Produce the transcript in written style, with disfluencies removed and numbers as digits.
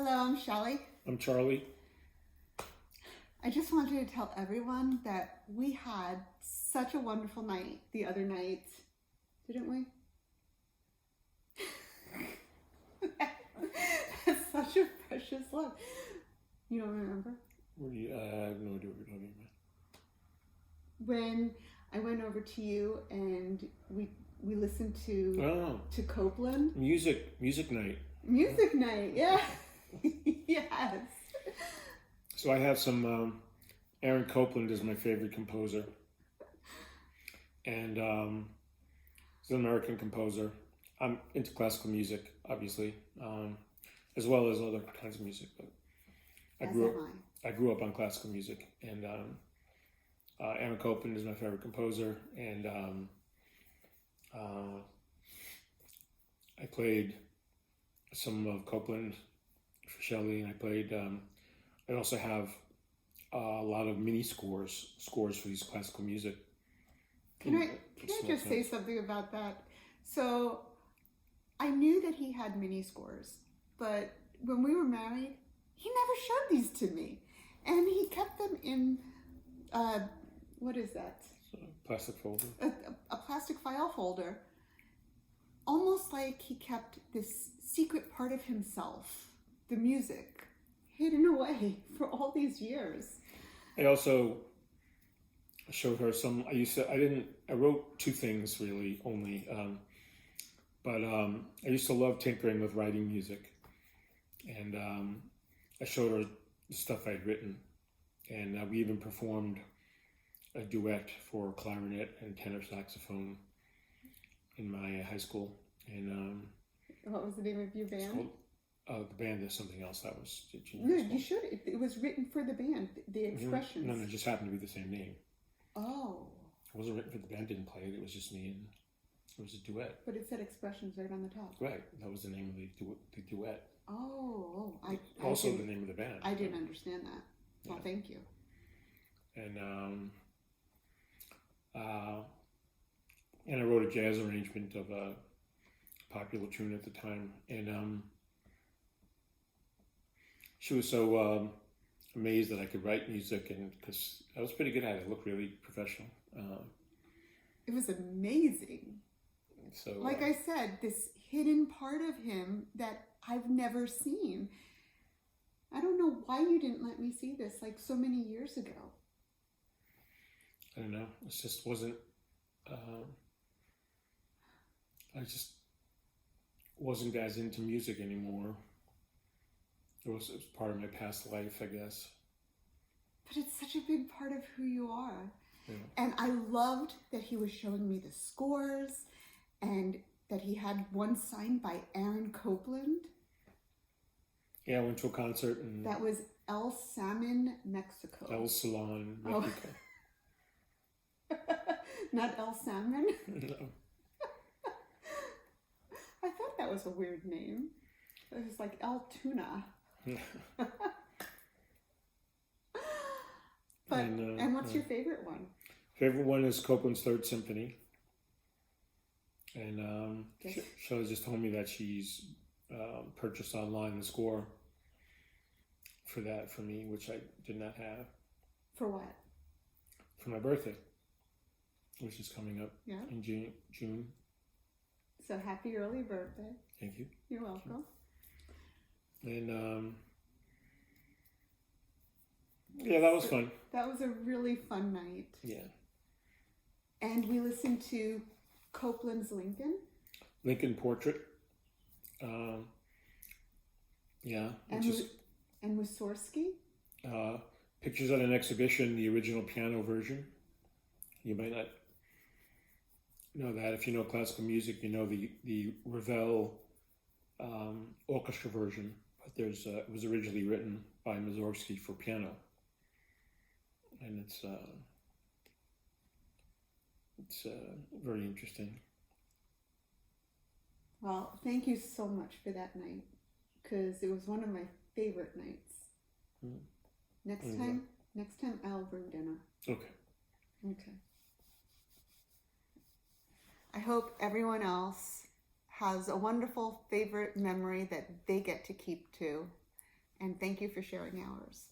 Hello, I'm Shelley. I'm Charlie. I just wanted to tell everyone that we had such a wonderful night the other night, didn't we? That's such a precious look. You don't remember? I have no idea what you're talking about. When I went over to you and we listened to Copeland. Music night. Music night, yeah. Yes. So I have some, Aaron Copland is my favorite composer. And he's an American composer. I'm into classical music, obviously, as well as other kinds of music. But I grew up on classical music, and Aaron Copland is my favorite composer. And I played some of Copland for Shelley, and I also have a lot of mini scores for these classical music. Can I just say something about that? So I knew that he had mini scores, but when we were married, he never showed these to me, and he kept them in what is that? Plastic folder. A plastic file folder, almost like he kept this secret part of himself, the music, hidden away for all these years. I also showed her some. I wrote two things really only, but I used to love tinkering with writing music, and I showed her the stuff I'd written, and we even performed a duet for clarinet and tenor saxophone in my high school. And what was the name of your band? The band is something else. That was no, you should. It was written for the band. The Expressions. No, it just happened to be the same name. Oh. It wasn't written for the band. Didn't play it. It was just me, and it was a duet. But it said Expressions right on the top. Right. That was the name of the duet. Oh. Also the name of the band. I didn't understand that. Yeah. Well, thank you. And I wrote a jazz arrangement of a popular tune at the time, and she was so amazed that I could write music, and because I was pretty good at it, I looked really professional. It was amazing. So, like I said, this hidden part of him that I've never seen. I don't know why you didn't let me see this like so many years ago. I don't know. It just wasn't. I just wasn't as into music anymore. It was part of my past life, I guess. But it's such a big part of who you are. Yeah. And I loved that he was showing me the scores, and that he had one signed by Aaron Copland. Yeah, I went to a concert, and that was El Salmon, Mexico. El Salon, Mexico. Not El Salmon? No. I thought that was a weird name. It was like El Tuna. But and what's your favorite one? Favorite one is Copland's Third Symphony. And Shelley just told me that she's purchased online the score for that for me, which I did not have. For what? For my birthday, which is coming up in June. So happy early birthday. Thank you. You're welcome. And yeah, that was fun. That was a really fun night. Yeah. And we listened to Copland's Lincoln Portrait. Yeah. And Mussorgsky. Pictures at an exhibition, the original piano version. You might not know that. If you know classical music, you know the Ravel orchestra version. But it was originally written by Mussorgsky for piano. And it's very interesting. Well, thank you so much for that night, because it was one of my favorite nights. Next time I'll bring dinner. Okay. I hope everyone else has a wonderful favorite memory that they get to keep too. And thank you for sharing ours.